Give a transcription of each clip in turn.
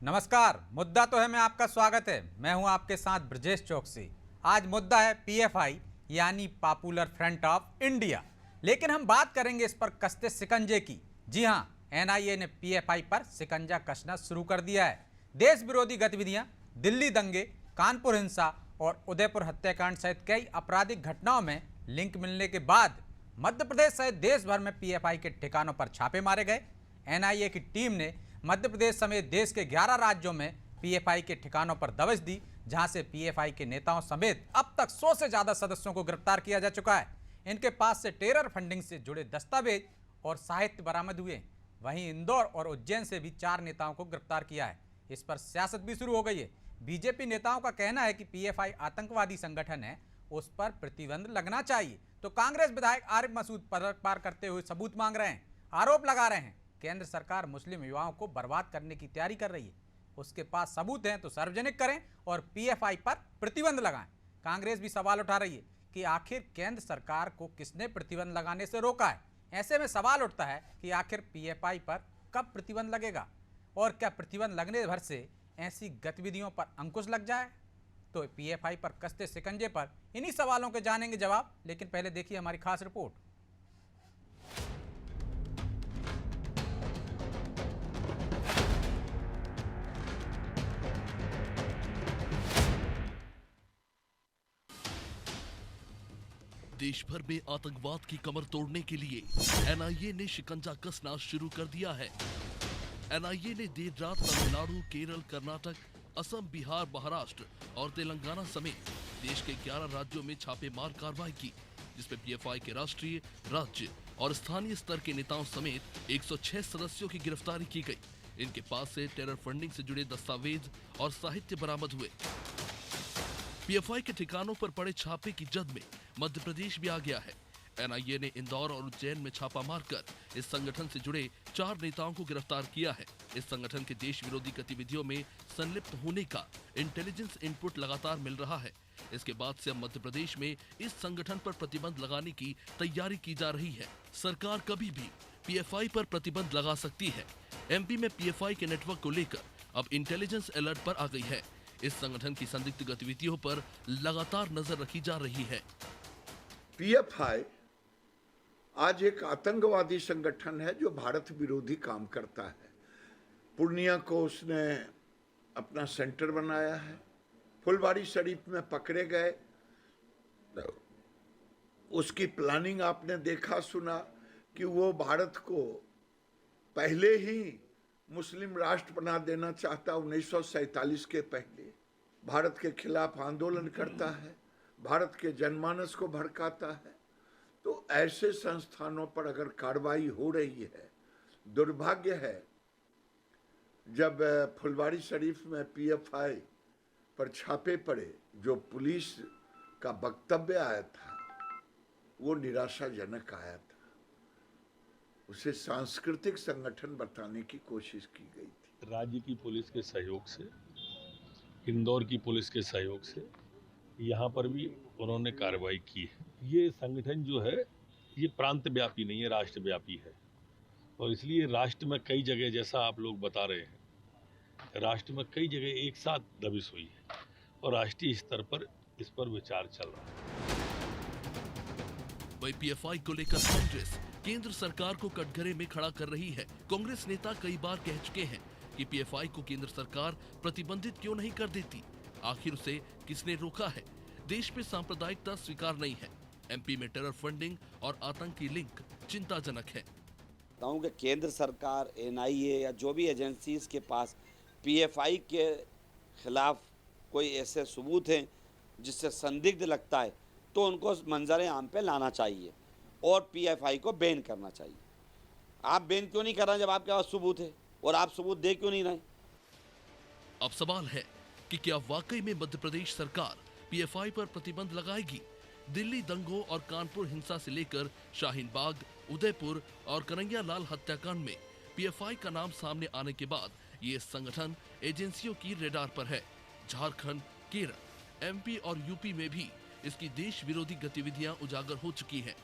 नमस्कार। मुद्दा तो है में आपका स्वागत है। मैं हूं आपके साथ ब्रजेश चौकसी। आज मुद्दा है पीएफआई यानी पॉपुलर फ्रंट ऑफ इंडिया, लेकिन हम बात करेंगे इस पर कसते शिकंजे की। जी हां, एनआईए ने पीएफआई पर शिकंजा कसना शुरू कर दिया है। देश विरोधी गतिविधियां, दिल्ली दंगे, कानपुर हिंसा और उदयपुर हत्याकांड सहित कई आपराधिक घटनाओं में लिंक मिलने के बाद मध्य प्रदेश सहित देश भर में पीएफआई के ठिकानों पर छापे मारे गए। एनआईए की टीम ने मध्य प्रदेश समेत देश के 11 राज्यों में पीएफआई के ठिकानों पर दबिश दी, जहां से पीएफआई के नेताओं समेत अब तक 100 से ज्यादा सदस्यों को गिरफ्तार किया जा चुका है। इनके पास से टेरर फंडिंग से जुड़े दस्तावेज और साहित्य बरामद हुए। वहीं इंदौर और उज्जैन से भी 4 नेताओं को गिरफ्तार किया है। इस पर सियासत भी शुरू हो गई है। बीजेपी नेताओं का कहना है कि पीएफआई आतंकवादी संगठन है, उस पर प्रतिबंध लगना चाहिए, तो कांग्रेस विधायक आरिफ मसूद पलटवार करते हुए सबूत मांग रहे हैं। आरोप लगा रहे हैं केंद्र सरकार मुस्लिम युवाओं को बर्बाद करने की तैयारी कर रही है। उसके पास सबूत हैं तो सार्वजनिक करें और पीएफआई पर प्रतिबंध लगाएं। कांग्रेस भी सवाल उठा रही है कि आखिर केंद्र सरकार को किसने प्रतिबंध लगाने से रोका है। ऐसे में सवाल उठता है कि आखिर पीएफआई पर कब प्रतिबंध लगेगा और क्या प्रतिबंध लगने भर से ऐसी गतिविधियों पर अंकुश लग जाए। तो पीएफआई पर कसते शिकंजे पर इन्हीं सवालों के जानेंगे जवाब, लेकिन पहले देखिए हमारी खास रिपोर्ट। देश भर में आतंकवाद की कमर तोड़ने के लिए एनआईए ने शिकंजा कसना शुरू कर दिया है। एनआईए ने देर रात तमिलनाडु, केरल, कर्नाटक, असम, बिहार, महाराष्ट्र और तेलंगाना समेत देश के 11 राज्यों में छापेमार कार्रवाई की, जिसमें पीएफआई के राष्ट्रीय, राज्य और स्थानीय स्तर के नेताओं समेत 106 सदस्यों की गिरफ्तारी की गई। इनके पास से टेरर फंडिंग से जुड़े दस्तावेज और साहित्य बरामद हुए। पीएफआई के ठिकानों पर पड़े छापे की जद में मध्य प्रदेश भी आ गया है। एनआईए ने इंदौर और उज्जैन में छापा मारकर इस संगठन से जुड़े 4 नेताओं को गिरफ्तार किया है। इस संगठन के देश विरोधी गतिविधियों में संलिप्त होने का इंटेलिजेंस इनपुट लगातार मिल रहा है। इसके बाद से अब मध्य प्रदेश में इस संगठन पर प्रतिबंध लगाने की तैयारी की जा रही है। सरकार कभी भी पीएफआई पर प्रतिबंध लगा सकती है। एमपी में पीएफआई के नेटवर्क को लेकर अब इंटेलिजेंस अलर्ट पर आ गई है। इस संगठन की संदिग्ध गतिविधियों पर लगातार नजर रखी जा रही है। पीएफआई आज एक आतंकवादी संगठन है जो भारत विरोधी काम करता है। पूर्णिया को उसने अपना सेंटर बनाया है। फुलवारी शरीफ में पकड़े गए, उसकी प्लानिंग आपने देखा सुना कि वो भारत को पहले ही मुस्लिम राष्ट्र बना देना चाहता। 1947 के पहले भारत के खिलाफ आंदोलन करता है, भारत के जनमानस को भड़काता है। तो ऐसे संस्थानों पर अगर कार्रवाई हो रही है, दुर्भाग्य है जब फुलवारी शरीफ में पीएफआई पर छापे पड़े, जो पुलिस का वक्तव्य आया था वो निराशाजनक आया था। उसे सांस्कृतिक संगठन बताने की कोशिश की गई थी। राज्य की पुलिस के सहयोग से, इंदौर की पुलिस के सहयोग से यहाँ पर भी उन्होंने कार्रवाई की है। ये संगठन जो है ये प्रांत व्यापी नहीं है, राष्ट्रव्यापी है। और इसलिए राष्ट्र में कई जगह, जैसा आप लोग बता रहे हैं, राष्ट्र में कई जगह एक साथ दबिश हुई है और राष्ट्रीय स्तर पर इस पर विचार चल रहा है। वही पीएफआई को लेकर कांग्रेस केंद्र सरकार को कटघरे में खड़ा कर रही है। कांग्रेस नेता कई बार कह चुके हैं कि पीएफआई को केंद्र सरकार प्रतिबंधित क्यों नहीं कर देती। आखिर उसे किसने रोका है। देश में सांप्रदायिकता स्वीकार नहीं है। एमपी में टेरर फंडिंग और आतंकी लिंक चिंताजनक है। कि केंद्र सरकार, एनआईए या जो भी एजेंसीज के पास पीएफआई के खिलाफ कोई ऐसे सबूत हैं जिससे संदिग्ध लगता है, तो उनको मंजर आम पे लाना चाहिए और पीएफआई को बैन करना चाहिए। आप बैन क्यों नहीं कर रहे जब आपके पास सबूत है, और आप सबूत दे क्यों नहीं रहे? अब सवाल है कि क्या वाकई में मध्य प्रदेश सरकार पीएफआई पर प्रतिबंध लगाएगी। दिल्ली दंगों और कानपुर हिंसा से लेकर शाहीन बाग, उदयपुर और कन्हैया लाल हत्याकांड में पीएफआई का नाम सामने आने के बाद ये संगठन एजेंसियों की रेडार पर है। झारखंड, केरल, एमपी और यूपी में भी इसकी देश विरोधी गतिविधियां उजागर हो चुकी हैं।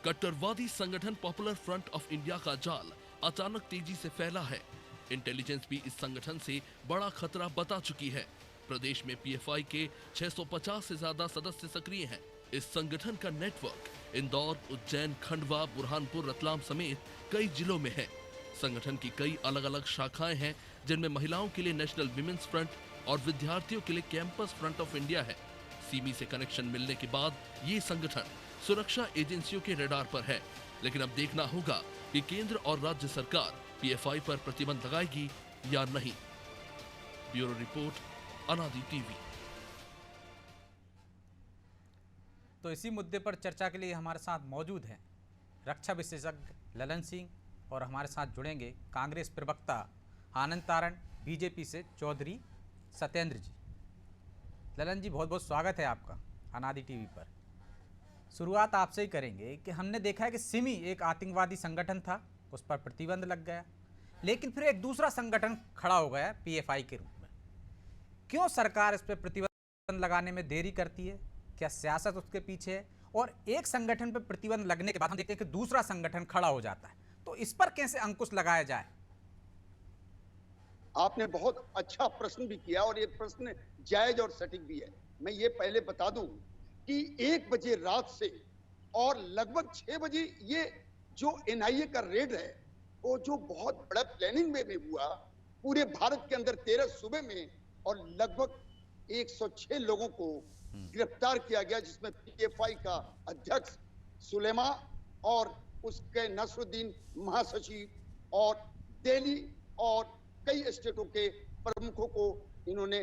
कट्टरवादी संगठन पॉपुलर फ्रंट ऑफ इंडिया का जाल अचानक तेजी से फैला है। इंटेलिजेंस भी इस संगठन से बड़ा खतरा बता चुकी है। प्रदेश में पीएफआई के 650 से ज्यादा सदस्य सक्रिय हैं। इस संगठन का नेटवर्क इंदौर, उज्जैन, खंडवा, बुरहानपुर, रतलाम समेत कई जिलों में है। संगठन की कई अलग अलग शाखाएं हैं, जिनमें महिलाओं के लिए नेशनल विमेंस फ्रंट और विद्यार्थियों के लिए कैंपस फ्रंट ऑफ इंडिया है। सिमी से कनेक्शन मिलने के बाद ये संगठन सुरक्षा एजेंसियों के रडार पर है, लेकिन अब देखना होगा कि केंद्र और राज्य सरकार पीएफआई पर प्रतिबंध लगाएगी या नहीं। ब्यूरो रिपोर्ट, अनादि टीवी। तो इसी मुद्दे पर चर्चा के लिए हमारे साथ मौजूद हैं रक्षा विशेषज्ञ ललन सिंह और हमारे साथ जुड़ेंगे कांग्रेस प्रवक्ता आनंद तारण, बीजेपी से चौधरी सत्येंद्र जी। ललन जी, बहुत बहुत स्वागत है आपका अनादि टीवी पर। शुरुआत आपसे ही करेंगे कि हमने देखा है कि सिमी एक आतंकवादी संगठन था, उस पर प्रतिबंध लग गया, लेकिन फिर एक दूसरा संगठन खड़ा हो गया पीएफआई के रूप में। क्यों सरकार इस पर प्रतिबंध लगाने में देरी करती है? क्या सियासत उसके पीछे है? और एक संगठन पर प्रतिबंध लगने के बाद हम देखते हैं कि दूसरा संगठन खड़ा हो जाता है, तो इस पर कैसे अंकुश लगाया जाए? आपने बहुत अच्छा प्रश्न भी किया और ये प्रश्न जायज और सटीक भी है। मैं ये पहले बता दूं कि 1 बजे रात से और लगभग 6 बजे ये जो एनआईए का रेड है, वो जो बहुत बड़ा प्लानिंग में हुआ पूरे भारत के अंदर 13 सूबे में, और लगभग 106 लोगों को गिरफ्तार किया गया, जिसमें पीएफआई का अध्यक्ष सुलेमा और उसके नसरुद्दीन महासचिव और दिल्ली और कई स्टेटों के प्रमुखों को इन्होंने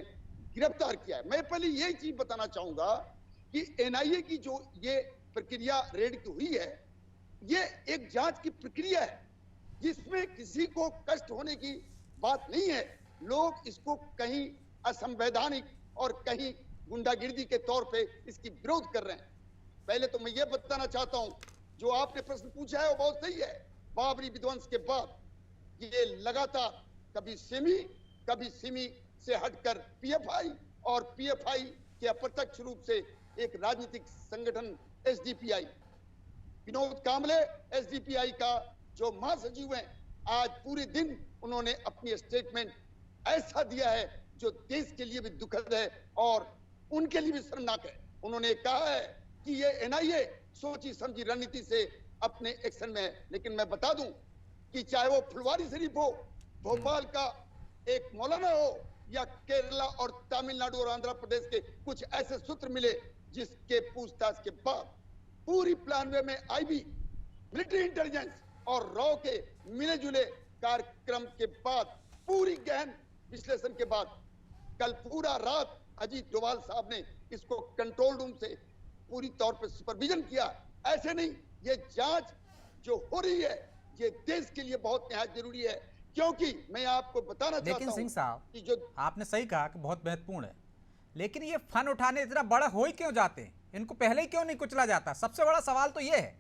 गिरफ्तार किया है। मैं पहले यही चीज बताना चाहूंगा कि एनआईए की जो ये प्रक्रिया रेड की हुई है, ये एक जांच की प्रक्रिया है जिसमें किसी को कष्ट होने की बात नहीं है। लोग इसको कहीं असंवैधानिक और कहीं गुंडागिर्दी के तौर पे इसकी विरोध कर रहे हैं। पहले तो मैं ये बताना चाहता हूं, जो आपने प्रश्न पूछा है वो बहुत सही है। बाबरी विध्वंस के बाद ये लगातार कभी सिमी से हटकर पीएफआई और पीएफआई के अप्रत्यक्ष रूप से एक राजनीतिक संगठन एसडीपीआई, विनोद कांबले एसडीपीआई का जो महासचिव हैं, आज पूरे दिन उन्होंने अपनी स्टेटमेंट ऐसा दिया है जो देश के लिए भी दुखद है और उनके लिए भी शर्मनाक है। उन्होंने कहा है कि ये एनआईए सोची समझी रणनीति से अपने एक्शन में है। लेकिन मैं बता दूं कि चाहे वो फुलवारी शरीफ हो, भोपाल का एक मौलाना हो, या केरला और तमिलनाडु और आंध्र प्रदेश के कुछ ऐसे सूत्र मिले जिसके पूछताछ के बाद पूरी प्लान में आईबी, मिलिट्री इंटेलिजेंस और रॉ के मिले जुले कार्यक्रम के बाद, पूरी गहन विश्लेषण के बाद, कल पूरा रात अजीत डोभाल साहब ने इसको कंट्रोल रूम से पूरी तौर पर सुपरविजन किया। ऐसे नहीं, ये जांच जो हो रही है ये देश के लिए बहुत निहायत जरूरी है, क्योंकि मैं आपको बताना चाहता हूं। लेकिन सिंह साहब, कि जो आपने सही कहा कि बहुत महत्वपूर्ण है, लेकिन ये फन उठाने इतना बड़ा हो ही क्यों जाते हैं? इनको पहले ही क्यों नहीं कुचला जाता? सबसे बड़ा सवाल तो ये है,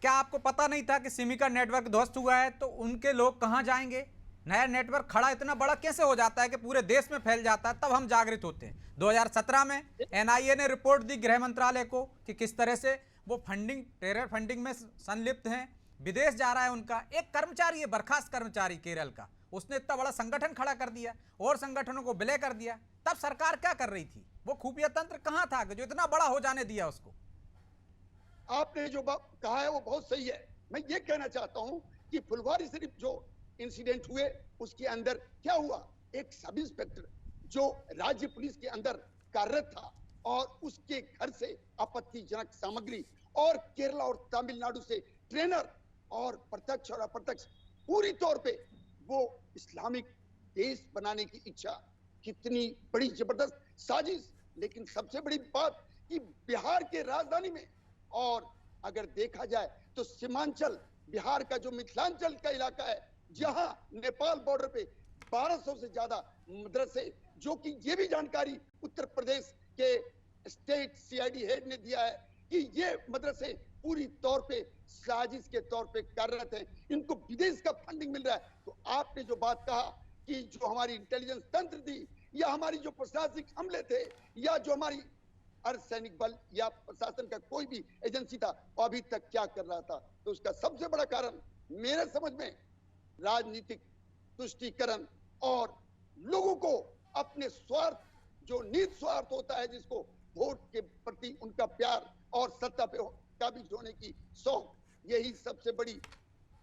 क्या आपको पता नहीं था कि सिमी का नेटवर्क ध्वस्त हुआ है तो उनके लोग कहां जाएंगे? नया नेटवर्क खड़ा इतना बड़ा कैसे हो जाता है कि पूरे देश में फैल जाता है? तब हम जागृत होते हैं। 2017 में एनआईए ने रिपोर्ट दी गृह मंत्रालय को कि किस तरह से वो टेरर फंडिंग में संलिप्त हैं, विदेश जा रहा है उनका एक कर्मचारी है, बर्खास्त कर्मचारी केरल का, उसने इतना बड़ा संगठन खड़ा कर दिया और संगठनों को विलय कर दिया। तब सरकार क्या कर रही थी? वो खुफिया तंत्र कहां था जो इतना बड़ा हो जाने दिया उसको? आपने जो बात कहा है वो बहुत सही है। मैं ये कहना चाहता हूं कि फुलवारी शरीफ जो इंसिडेंट हुए उसके अंदर क्या हुआ, एक सब इंस्पेक्टर जो राज्य पुलिस के अंदर कार्यरत था और उसके घर से आपत्तिजनक सामग्री और केरला और तमिलनाडु से ट्रेनर और प्रत्यक्ष और अप्रत्यक्ष पूरी तौर पे वो इस्लामिक देश बनाने की इच्छा, कितनी बड़ी जबरदस्त साजिश। लेकिन सबसे बड़ी बात कि बिहार के राजधानी में, और अगर देखा जाए तो सीमांचल बिहार का जो मिथिलांचल का इलाका है, जहां नेपाल बॉर्डर पे 1200 से ज्यादा मदरसे, जो कि ये भी जानकारी उत्तर प्रदेश के स्टेट सीआईडी हेड ने दिया है कि ये मदरसे पूरी तौर पे साजिश के तौर पे कार्यरत हैं, इनको विदेश का फंडिंग मिल रहा है। तो आपने जो बात कहा कि जो हमारी इंटेलिजेंस तंत्र थी, या हमारी जो प्रशासनिक अमले थे, या जो हमारी अर्धसैनिक बल या प्रशासन का कोई भी एजेंसी था, वो अभी तक क्या कर रहा था, तो उसका सबसे बड़ा कारण मेरे समझ में राजनीतिक तुष्टीकरण और लोगों को अपने स्वार्थ, जो निहित स्वार्थ होता है, जिसको वोट के प्रति उनका प्यार और सत्ता पे काबिज होने की शौक, यही सबसे बड़ी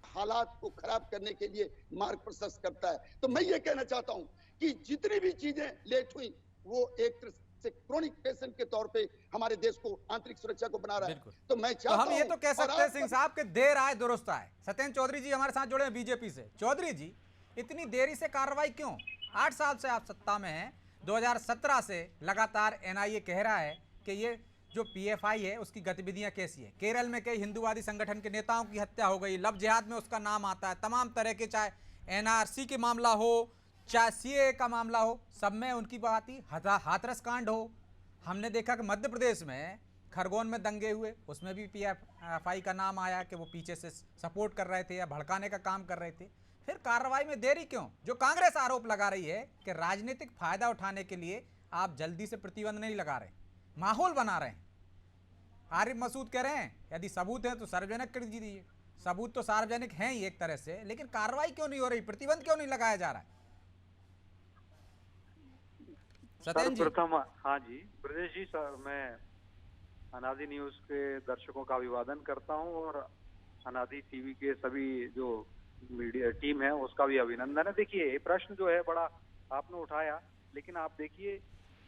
हालात को खराब करने के लिए मार्ग प्रशस्त करता है। तो मैं ये कहना चाहता हूं कि जितनी भी चीजें लेट हुई, वो एक तरह से क्रोनिक पेशेंट के तौर पे हमारे देश को, आंतरिक सुरक्षा को बना रहा है। तो मैं तो चाहता हम ये हूं तो कह और सकते हैं आप सिंह साहब के देर आए दुरुस्त आए। सत्येंद्र चौधरी जी हमारे साथ जुड़े हैं बीजेपी से। चौधरी जी, इतनी देरी से कार्रवाई क्यों? 8 साल से आप सत्ता में हैं। 2017 से लगातार एनआईए कह रहा है कि ये जो पीएफआई है उसकी गतिविधियां कैसी है। केरल में कई हिंदुवादी संगठन के नेताओं की हत्या हो गई, लव जिहाद में उसका नाम आता है। तमाम तरह के, चाहे एनआरसी के मामला हो, चाहे सीए का मामला हो, सब में उनकी बात ही। हाथरस कांड हो, हमने देखा कि मध्य प्रदेश में खरगोन में दंगे हुए, उसमें भी पीएफआई का नाम आया कि वो पीछे से सपोर्ट कर रहे थे या भड़काने का काम कर रहे थे। फिर कार्रवाई में देरी क्यों? जो कांग्रेस आरोप लगा रही है कि राजनीतिक फायदा उठाने के लिए आप जल्दी से प्रतिबंध नहीं लगा रहे, माहौल बना रहे हैं। आरिफ मसूद कह रहे हैं यदि सबूत है तो सार्वजनिक कर दीजिए। सबूत तो सार्वजनिक हैं ही एक तरह से, लेकिन कार्रवाई क्यों नहीं हो रही, प्रतिबंध क्यों नहीं लगाया जा रहा है? सत्येंद्र जी। सर्वप्रथम हाँ जी ब्रजेश जी, सर मैं अनादि न्यूज के दर्शकों का अभिवादन करता हूं और अनादि टीवी के सभी जो मीडिया टीम है उसका भी अभिनंदन है। देखिए, ये प्रश्न जो है बड़ा आपने उठाया, लेकिन आप देखिए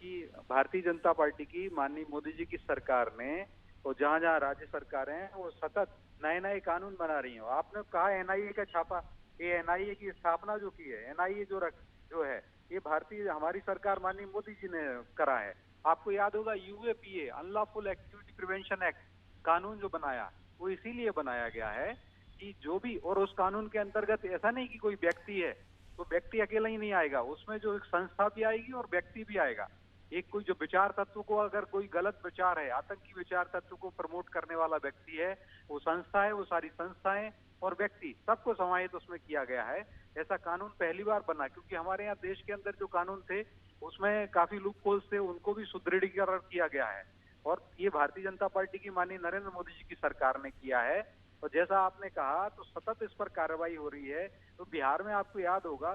कि भारतीय जनता पार्टी की माननीय मोदी जी की सरकार ने, और जहां जहां राज्य सरकारें हैं वो सतत नए नए कानून बना रही हैं। आपने कहा एनआईए का छापा, ये एनआईए की स्थापना जो की है, एनआईए जो है ये भारतीय हमारी सरकार माननीय मोदी जी ने करा है। आपको याद होगा UAPA, unlawful activity prevention act कानून जो बनाया, वो इसीलिए बनाया गया है कि जो भी, और उस कानून के अंतर्गत ऐसा नहीं कि कोई व्यक्ति है तो व्यक्ति अकेला ही नहीं आएगा, उसमें जो एक संस्था भी आएगी और व्यक्ति भी आएगा। एक कोई जो विचार तत्व को, अगर कोई गलत विचार है, आतंकी विचार तत्व को प्रमोट करने वाला व्यक्ति है, वो संस्था है, वो सारी संस्थाएं और व्यक्ति सबको समाहित उसमें किया गया है। ऐसा कानून पहली बार बना, क्योंकि हमारे यहाँ देश के अंदर जो कानून थे उसमें काफी लूप होल्स थे, उनको भी सुदृढ़ीकरण किया गया है। और ये भारतीय जनता पार्टी की माननीय नरेंद्र मोदी जी की सरकार ने किया है। और जैसा आपने कहा, तो सतत इस पर कार्रवाई हो रही है। तो बिहार में आपको याद होगा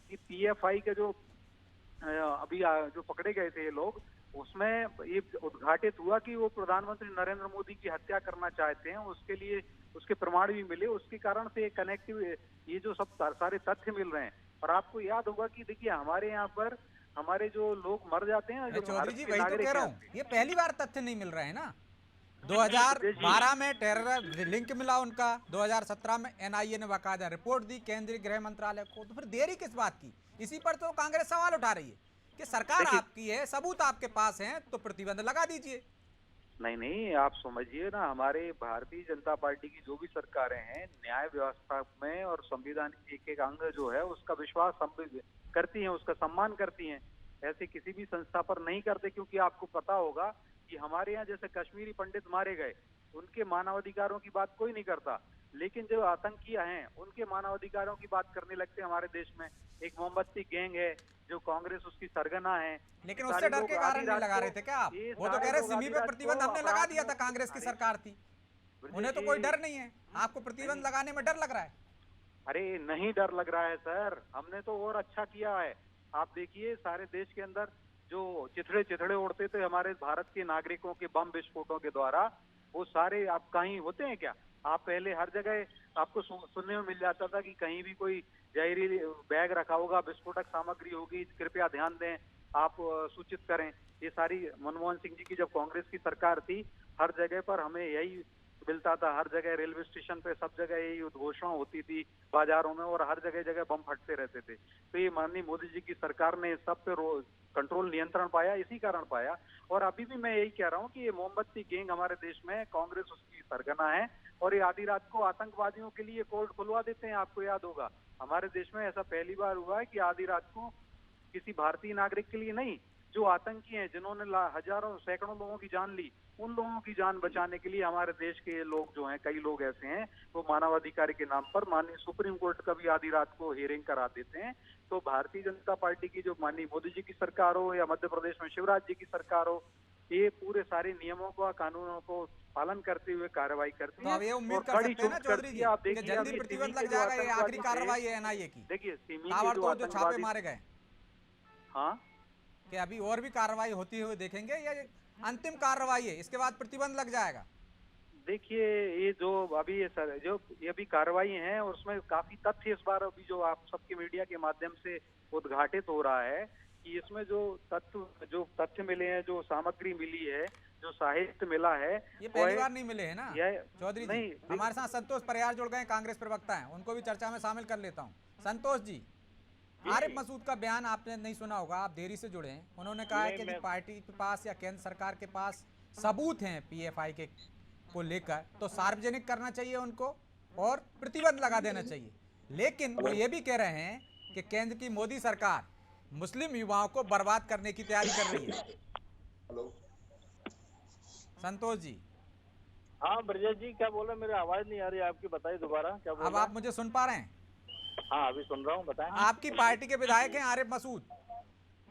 कि पीएफआई के जो अभी जो पकड़े गए थे ये लोग, उसमें ये उद्घाटित हुआ कि वो प्रधानमंत्री नरेंद्र मोदी की हत्या करना चाहते हैं, उसके लिए उसके प्रमाण भी मिले, उसके कारण से कनेक्टिव ये जो सब सारे तथ्य मिल रहे हैं। और आपको याद होगा कि देखिए, हमारे यहाँ पर हमारे जो लोग मर जाते हैं, जो चौधरी जी, वही तो कह रहा हूँ, ये पहली बार तथ्य नहीं मिल रहे हैं ना। 2012 में टेरर लिंक मिला उनका, 2017 में एनआईए ने बाकायदा रिपोर्ट दी केंद्रीय गृह मंत्रालय को। तो फिर देरी किस बात की? इसी पर तो कांग्रेस सवाल उठा रही है कि सरकार आपकी है, सबूत आपके पास हैं, तो प्रतिबंध लगा दीजिए। नहीं, आप समझिए ना, हमारे भारतीय जनता पार्टी की जो भी सरकारें हैं, न्याय व्यवस्था में और संविधान के एक एक अंग जो है उसका विश्वास करती हैं, उसका सम्मान करती हैं। ऐसे किसी भी संस्था पर नहीं करते, क्योंकि आपको पता होगा कि हमारे यहाँ जैसे कश्मीरी पंडित मारे गए, उनके मानवाधिकारों की बात कोई नहीं करता, लेकिन जो आतंकियां हैं उनके मानवाधिकारों की बात करने लगते हैं हमारे देश में। एक मोमबत्ती गैंग है जो कांग्रेस उसकी सरगना है, लेकिन उससे डर के कारण नहीं लगा रहे थे क्या आप? वो तो कह रहे सिमी पे प्रतिबंध हमने लगा दिया था, कांग्रेस की सरकार थी, उन्हें तो कोई डर नहीं है, आपको प्रतिबंध लगाने में डर लग रहा है? अरे नहीं, डर लग रहा है सर, हमने तो और अच्छा किया है। आप देखिए, सारे देश के अंदर जो चिथड़े उड़ते थे हमारे भारत के नागरिकों के बम विस्फोटों के द्वारा, वो सारे आप कहीं होते हैं क्या? आप पहले हर जगह आपको सुनने में मिल जाता था कि कहीं भी कोई जहरीली बैग रखा होगा, विस्फोटक सामग्री होगी, कृपया ध्यान दें, आप सूचित करें। ये सारी मनमोहन सिंह जी की जब कांग्रेस की सरकार थी, हर जगह पर हमें यही मिलता था, हर जगह रेलवे स्टेशन पे सब जगह यही उद्घोषणा होती थी, बाजारों में, और हर जगह जगह बम फटते रहते थे। तो ये माननीय मोदी जी की सरकार ने सब पे कंट्रोल, नियंत्रण पाया, इसी कारण पाया। और अभी भी मैं यही कह रहा हूँ कि ये मोमबत्ती गैंग हमारे देश में, कांग्रेस उसकी सरगना है, और ये आधी रात को आतंकवादियों के लिए कोर्ट खुलवा देते हैं। आपको याद होगा, हमारे देश में ऐसा पहली बार हुआ है कि आधी रात को किसी भारतीय नागरिक के लिए नहीं, जो आतंकी हैं, जिन्होंने हजारों सैकड़ों लोगों की जान ली, उन लोगों की जान बचाने के लिए हमारे देश के लोग जो हैं, कई लोग ऐसे हैं, वो मानवाधिकार के नाम पर माननीय सुप्रीम कोर्ट का भी आधी रात को हियरिंग करा देते हैं। तो भारतीय जनता पार्टी की जो माननीय मोदी जी की सरकार हो या मध्य प्रदेश में शिवराज जी की सरकार हो, ये पूरे सारे नियमों का, कानूनों को पालन करते हुए कार्रवाई करती तो है। अब ये उम्मीद और कर कड़ी सकते हैं ना चोट चौधरी करती जी है। आप कि देखिए जल्दी अभी प्रतिबंध सिमी के लग जो जाएगा, ये आखिरी आतंकवादी थे, कार्रवाई है एनआईए की, देखिए सिमी के जो ताबड़तोड़ जो छापे आतंकवादी, मारे गए, हाँ कि अभी और भी कार्रवाई होती हुई देखेंगे या ये अंतिम कार्रवाई है, इसके बाद प्रतिबंध लग जाएगा? देखिए ये जो अभी ये सर जो ये अभी कार्रवाई है और उसमें काफी तथ्य इस बार अभी जो आप सबके मीडिया के माध्यम से उद्घाटित हो रहा है कि इसमें जो तथ्य मिले हैं, जो सामग्री मिली है, जो साहित्य मिला है, ये वो पहली है- बार नहीं मिले हैं ना यह चौधरी नहीं, जी? हमारे साथ संतोष परियार जुड़ गए, कांग्रेस प्रवक्ता हैं, उनको भी चर्चा में शामिल कर लेता हूं। संतोष जी, आरिफ मसूद का बयान आपने नहीं सुना होगा, आप देरी से जुड़े हैं। उन्होंने कहा है कि यदि पार्टी के पास या केंद्र सरकार के पास सबूत हैं पीएफआई के को लेकर, तो सार्वजनिक करना चाहिए उनको और प्रतिबंध लगा देना चाहिए। लेकिन वो ये भी कह रहे हैं कि केंद्र की मोदी सरकार मुस्लिम युवाओं को बर्बाद करने की तैयारी कर रही है। संतोष जी, हाँ ब्रजेश जी, क्या बोल रहे? मेरी आवाज नहीं आ रही आपकी, बताइए दोबारा क्या बोल अब रहे आप मुझे सुन पा रहे हैं? हैं? हाँ अभी सुन रहा हूँ, बताएं। आपकी पार्टी के विधायक हैं आरिफ मसूद,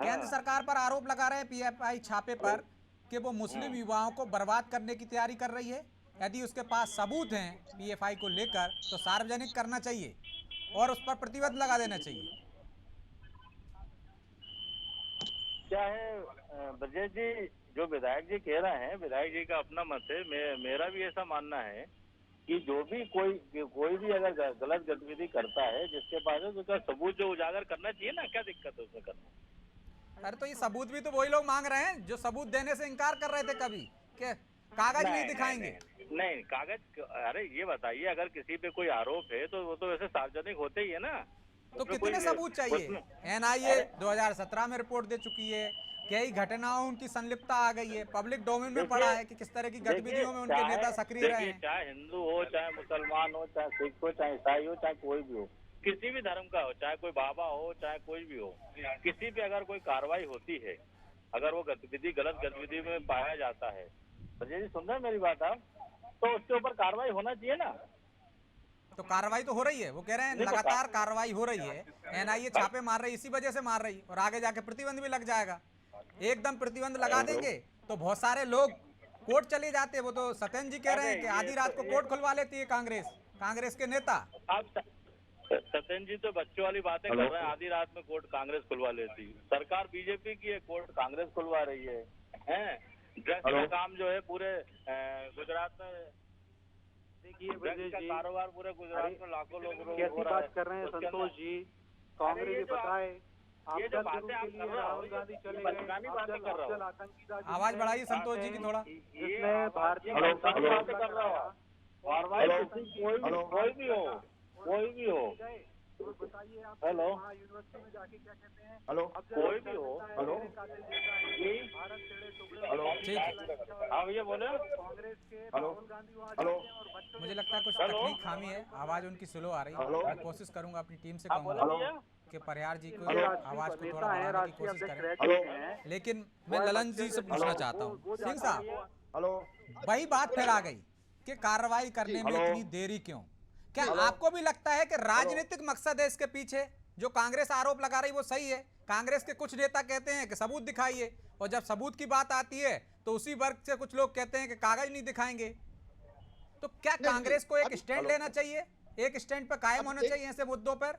केंद्र सरकार पर आरोप लगा रहे हैं पीएफआई छापे पर कि वो मुस्लिम युवाओं को बर्बाद करने की तैयारी कर रही है। यदि उसके पास सबूत हैं पीएफआई को लेकर तो सार्वजनिक करना चाहिए और उस पर प्रतिबंध लगा देना चाहिए। क्या है ब्रजेश जी, जो विधायक जी कह रहे हैं, विधायक जी का अपना मत है, मेरा भी ऐसा मानना है कि जो भी कोई भी अगर गलत गतिविधि करता है जिसके पास है, तो उसका सबूत जो उजागर करना चाहिए ना, क्या दिक्कत है उसमें करना? अरे तो ये सबूत भी तो वही लोग मांग रहे हैं जो सबूत देने से इनकार कर रहे थे कभी, कि कागज नहीं दिखाएंगे। नहीं कागज, अरे ये बताइए, अगर किसी पे कोई आरोप है तो वो तो वैसे सार्वजनिक होते ही है ना। तो उसमें कितने कोई- सबूत चाहिए? उसमें- एनआईए 2017 में रिपोर्ट दे चुकी है, कई घटनाओं उनकी संलिप्तता आ गई है, पब्लिक डोमेन में पड़ा है कि किस तरह की गतिविधियों में उनके नेता सक्रिय रहे हैं। चाहे हिंदू हो, चाहे मुसलमान हो, चाहे सिख हो, चाहे ईसाई हो, चाहे कोई भी हो, किसी भी धर्म का हो, चाहे कोई बाबा हो, चाहे कोई भी हो, किसी पे अगर कोई कार्रवाई होती है, अगर वो गतिविधि गलत गतिविधि में पाया जाता है, तो जी सुन रहे हैं मेरी बात आप, तो उसके ऊपर कार्रवाई होना चाहिए ना। तो कार्रवाई तो हो रही है, वो कह रहे हैं देखो, लगातार कार्रवाई हो रही है, एनआईए छापे मार रही है, इसी वजह से मार रही, और आगे जाके प्रतिबंध भी लग जाएगा। एकदम प्रतिबंध लगा देंगे तो बहुत सारे लोग कोर्ट चले जाते हैं। वो तो सत्येंद्र जी कह रहे हैं कि आधी रात को कोर्ट खुलवा लेती है कांग्रेस के नेता। आप सत्येंद्र जी तो बच्चों वाली बातें कर रहे हैं, आधी रात में कोर्ट कांग्रेस खुलवा लेती। सरकार बीजेपी की है, कोर्ट कांग्रेस खुलवा रही है। ड्रग्स का काम जो है पूरे गुजरात में, देखिए ड्रग्स का कारोबार पूरे गुजरात में लाखों लोग कैसी बात कर रहे हैं संतोष जी? कांग्रेस ये बताए ये जो बातें आप कर रहे हो, गांधी चले गए, बचकानी बातें कर रहे हो। आतंकी आवाज बढ़ाइए संतोष जी की थोड़ा। जिसमें भारतीय बचकानी बातें कर रहे हो। और भाई कोई भी हो, बताइए आप हेलो, यूनिवर्सिटी में जाके क्या कहते हैं? हेलो, कोई भी हो, हेलो, भारत छेड़े टुकड़े, हेलो, ठीक है, हाँ भैया बोले। कांग्रेस के राहुल गांधी वहाँ हेलो, जाते हैं और बच्चों मुझे लगता है कुछ हेलो। तकनीक खामी है, आवाज उनकी स्लो आ रही है। हेलो। मैं कोशिश करूंगा अपनी टीम से आप बोले कहूंगा भैया। कि परियार जी को हेलो। आवाज को थोड़ा नेता है, बढ़ाने की राष्ट्रीय कोशिश अध्यक्ष करें। रह चुके हैं। लेकिन मैं ललन जी से पूछना चाहता हूँ, सिंह साहब, हेलो, वही बात फैला गई कि कार्रवाई करने में हेलो। इतनी देरी क्यों? क्या आपको भी लगता है कि राजनीतिक मकसद है इसके पीछे? जो कांग्रेस आरोप लगा रही वो सही है, कांग्रेस के कुछ नेता कहते हैं कि सबूत दिखाइए, और जब सबूत की बात आती है तो उसी वर्ग से कुछ लोग कहते हैं कि कागज नहीं दिखाएंगे। तो क्या नहीं, कांग्रेस को एक अब- स्टैंड लेना चाहिए, एक स्टैंड पर कायम होना चाहिए ऐसे मुद्दों पर?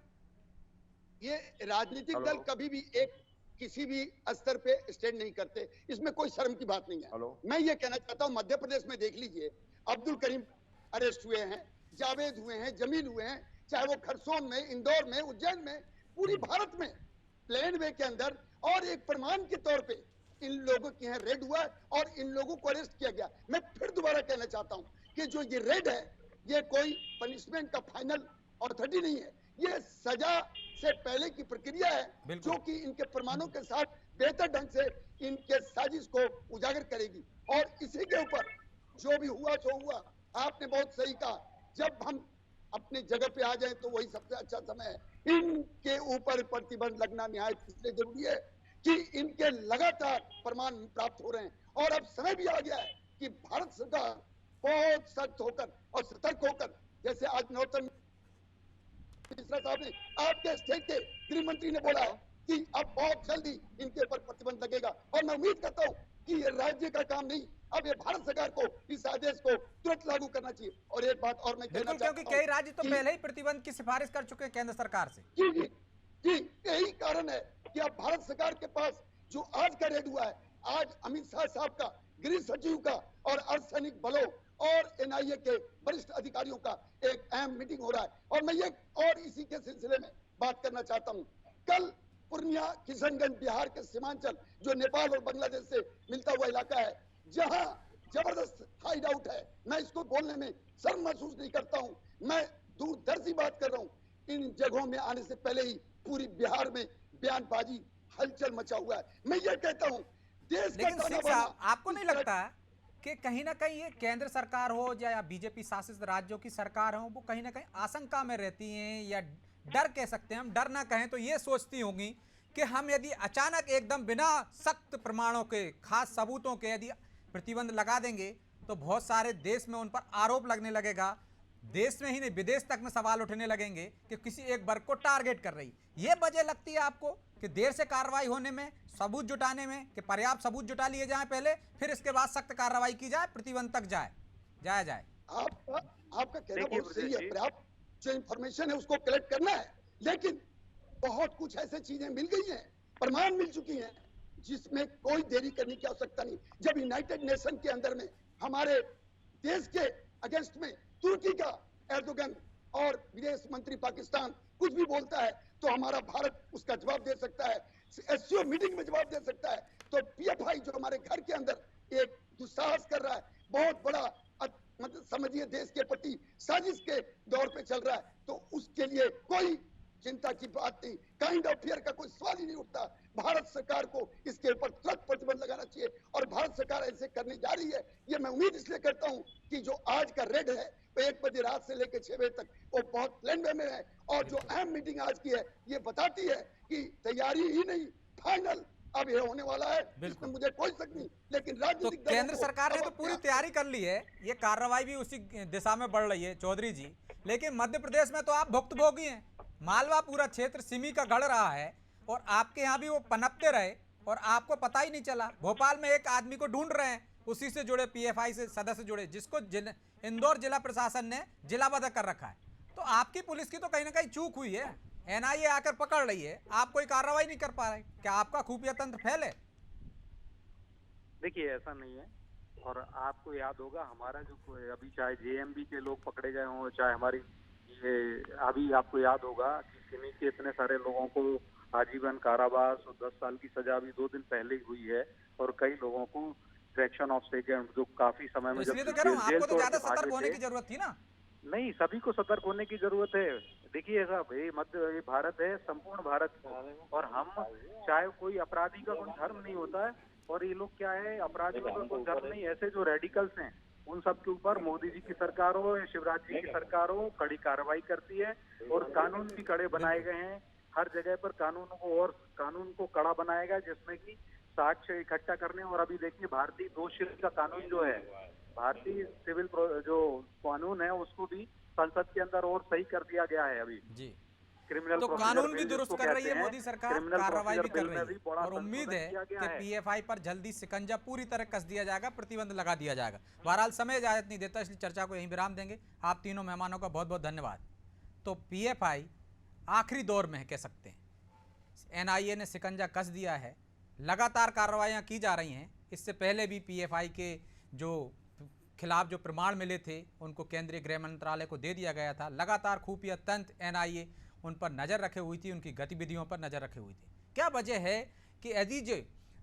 ये राजनीतिक दल कभी भी एक किसी भी स्तर पे स्टैंड नहीं करते, इसमें कोई शर्म की बात नहीं है। मैं ये कहना चाहता हूँ, मध्य प्रदेश में देख लीजिए, अब्दुल करीम अरेस्ट हुए हैं, जावेद हुए हैं, जमील हुए हैं, चाहे वो खरसोन में, इंदौर में, उज्जैन में, पूरी भारत में प्लेन वे के अंदर, और एक प्रमाण के तौर पे इन लोगों के यहाँ रेड हुआ और इन लोगों को अरेस्ट किया गया। मैं फिर दोबारा कहना चाहता हूँ कि जो ये रेड है, ये कोई पनिशमेंट का फाइनल अथॉरिटी नहीं है, ये सजा से पहले की प्रक्रिया है, बिल्कुल। जो कि इनके प्रमाणों के साथ बेहतर ढंग से इनके साजिश को उजागर करेगी। और इसी के ऊपर जो भी हुआ सो हुआ। आपने बहुत सही कहा, जब हम अपने जगह पे आ जाए तो वही सबसे अच्छा समय है। इनके ऊपर प्रतिबंध लगना निहायत इसलिए जरूरी है कि इनके लगातार प्रमाण प्राप्त हो रहे हैं, और अब समय भी आ गया है कि भारत सरकार बहुत सख्त होकर और सतर्क होकर, जैसे आज नरोत्तम मिश्रा साहब ने, आपके स्टेट के गृह मंत्री ने बोला है कि अब बहुत जल्दी इनके ऊपर प्रतिबंध लगेगा, और मैं उम्मीद करता हूँ कि ये राज्य का काम नहीं, अब ये भारत सरकार को इस आदेश को तुरंत लागू करना चाहिए। और एक बात और मैं कहना बिल्कुल, चाहता क्योंकि हूं कई राज्य तो कि- पहले ही प्रतिबंध की सिफारिश कर चुके हैं केंद्र सरकार से। जी जी जी, यही कारण है कि अब भारत सरकार के पास जो आज का रेड हुआ है, आज अमित शाह साहब का, गृह सचिव का और अर्धसैनिक बलों और एनआईए के वरिष्ठ अधिकारियों का एक अहम मीटिंग हो रहा है। और मैं ये और इसी के सिलसिले में बात करना चाहता हूं। कल पूर्णिया, किशनगंज, बिहार के सीमांचल जो नेपाल और बांग्लादेश से मिलता हुआ इलाका है, जहां जबरदस्त हाइड आउट है, मैं इसको बोलने में शर्म महसूस नहीं करता हूं। मैं दूरदर्शी बात कर रहा हूं। इन जगहों में आने से पहले ही पूरी बिहार में बयानबाजी, हलचल मचा हुआ है। मैं ये कहता हूं, देश का लेकिन ताना सिंह बाना साहब, आपको नहीं इस तरह- लगता कि कहीं ना कहीं ये केंद्र सरकार हो या बीजेपी शासित राज्यों की सरकार हो, वो कहीं ना कहीं आशंका में रहती हैं, या डर कह सकते हैं हम, डर ना कहें तो ये सोचती होंगी कि हम यदि अचानक एकदम बिना सख्त प्रमाणों के, खास सबूतों के यदि प्रतिबंध लगा देंगे तो बहुत सारे देश में उन पर आरोप लगने लगेगा, देश में ही नहीं विदेश तक में सवाल उठने लगेंगे कि किसी एक वर्ग को टारगेट कर रही। ये वजह लगती है आपको कि देर से कार्रवाई होने में, सबूत जुटाने में, कि पर्याप्त सबूत जुटा लिए जाएं पहले, फिर इसके बाद सख्त कार्रवाई की जाए, प्रतिबंध तक जाया जाए। आपका कहना देखिए बहुत सही है, ब्रजेश जी, पर्याप्त जो इंफॉर्मेशन है उसको कलेक्ट करना है, लेकिन बहुत कुछ ऐसे चीजें मिल गई हैं, प्रमाण मिल चुकी हैं, जिसमें कोई देरी करने की आवश्यकता नहीं। जब यूनाइटेड नेशन के अंदर में हमारे देश के अगेंस्ट में तुर्की का एर्दोगन और विदेश मंत्री पाकिस्तान कुछ भी बोलता है तो हमारा भारत उसका जवाब दे सकता है, एससीओ मीटिंग में जवाब दे सकता है। तो पीएफआई जो हमारे घर के अंदर एक दुस्साहस कर रहा है, बहुत बड़ा मतलब समझिए देश के प्रति साजिश के दौर पे चल रहा है, तो उसके लिए कोई चिंता की बात नहीं, काइंड ऑफ फियर का कोई सवाल ही नहीं उठता। भारत सरकार को इसके ऊपर तुरंत प्रतिबंध लगाना चाहिए और भारत सरकार ऐसे करने जा रही है। ये मैं उम्मीद इसलिए करता हूं कि जो आज का रेड है वो 1 बजे रात से लेकर 6 बजे तक वो बहुत प्लान वे में है, और जो अहम मीटिंग आज की है ये बताती है कि तैयारी ही नहीं, फाइनल अब ये होने वाला है, इसमें मुझे कोई शक नहीं। लेकिन तो राजनीतिक केंद्र सरकार ने तो पूरी तैयारी कर ली है, ये कार्रवाई भी उसी दिशा में बढ़ रही है चौधरी जी, लेकिन मध्य प्रदेश में तो आप भुक्तभोगी हैं। मालवा पूरा क्षेत्र सिमी का गढ़ रहा है और आपके यहाँ भी वो पनपते रहे और आपको पता ही नहीं चला। भोपाल में एक आदमी को ढूंढ रहे हैं, उसी से जुड़े पीएफआई से सदस्य जुड़े, जिसको इंदौर जिला प्रशासन ने जिलाबद्ध कर रखा है। तो आपकी पुलिस की तो कहीं ना कहीं चूक हुई है, एनआईए आकर पकड़ रही है, आप कोई कार्रवाई नहीं कर पा रहे। क्या आपका खुफिया तंत्र फैल है? देखिए ऐसा नहीं है। और आपको याद होगा हमारा जो अभी चाहे जेएमबी के लोग पकड़े गए हों, चाहे हमारी ये अभी आपको याद होगा कि सिमी के इतने सारे लोगों को आजीवन कारावास और 10 साल की सजा भी 2 दिन पहले ही हुई है, और कई लोगों को करेक्शन ऑफ स्टेट जो काफी समय में इसलिए तो कह रहा हूँ आपको तो ज्यादा सतर्क होने की जरूरत थी ना। नहीं, सभी को सतर्क होने की जरूरत है। देखिए साहब, ये भारत है, संपूर्ण भारत, और हम चाहे कोई अपराधी का कोई धर्म नहीं होता है, और ये लोग क्या है, अपराधियों का कोई धर्म नहीं, ऐसे जो रेडिकल्स हैं उन सब के ऊपर मोदी जी की सरकार हो या शिवराज जी की सरकार हो, कड़ी कार्रवाई करती है, और कानून भी कड़े बनाए गए हैं। हर जगह पर कानून को कड़ा बनाएगा, जिसमें कि साक्ष्य इकट्ठा करने। और अभी देखिए भारतीय दोषशील का कानून जो है, भारतीय सिविल जो कानून है उसको भी संसद के अंदर और सही कर दिया गया है अभी जी। क्रिमिनल तो कानून भी दुरुस्त कर रही है मोदी सरकार, कार्रवाई भी कर रही है, और उम्मीद है कि पीएफआई पर जल्दी शिकंजा पूरी तरह कस दिया जाएगा, प्रतिबंध लगा दिया जाएगा। बहरहाल समय इजाजत नहीं देता, इसलिए चर्चा को यहीं विराम देंगे। आप तीनों मेहमानों का बहुत बहुत धन्यवाद। तो पीएफआई आखिरी दौर में है कह सकते हैं, एनआईए ने शिकंजा कस दिया है, लगातार कार्रवाइयाँ की जा रही हैं। इससे पहले भी पीएफआई के जो खिलाफ जो प्रमाण मिले थे उनको केंद्रीय गृह मंत्रालय को दे दिया गया था। लगातार खुफिया तंत्र एनआईए उन पर नज़र रखे हुई थी, उनकी गतिविधियों पर नज़र रखे हुई थी। क्या वजह है कि यदि जो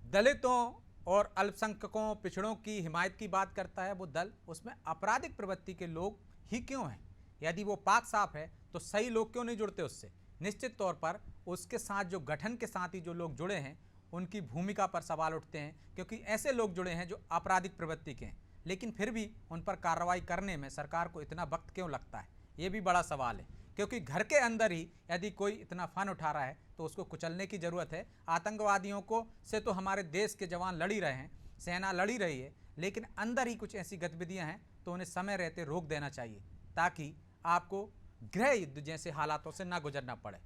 दलितों और अल्पसंख्यकों, पिछड़ों की हिमायत की बात करता है वो दल, उसमें आपराधिक प्रवृत्ति के लोग ही क्यों हैं? यदि वो पाक साफ है तो सही लोग क्यों नहीं जुड़ते उससे? निश्चित तौर पर उसके साथ जो गठन के साथ ही जो लोग जुड़े हैं उनकी भूमिका पर सवाल उठते हैं, क्योंकि ऐसे लोग जुड़े हैं जो आपराधिक प्रवृत्ति के हैं, लेकिन फिर भी उन पर कार्रवाई करने में सरकार को इतना वक्त क्यों लगता है? ये भी बड़ा सवाल है, क्योंकि घर के अंदर ही यदि कोई इतना फन उठा रहा है तो उसको कुचलने की ज़रूरत है। आतंकवादियों को से तो हमारे देश के जवान लड़ ही रहे हैं, सेना लड़ ही रही है, लेकिन अंदर ही कुछ ऐसी गतिविधियां हैं तो उन्हें समय रहते रोक देना चाहिए, ताकि आपको गृह युद्ध जैसे हालातों से ना गुजरना पड़े।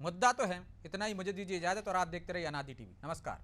मुद्दा तो है इतना ही। मुझे दीजिए इजाज़त और आप देखते रहिए अनादि टीवी। नमस्कार।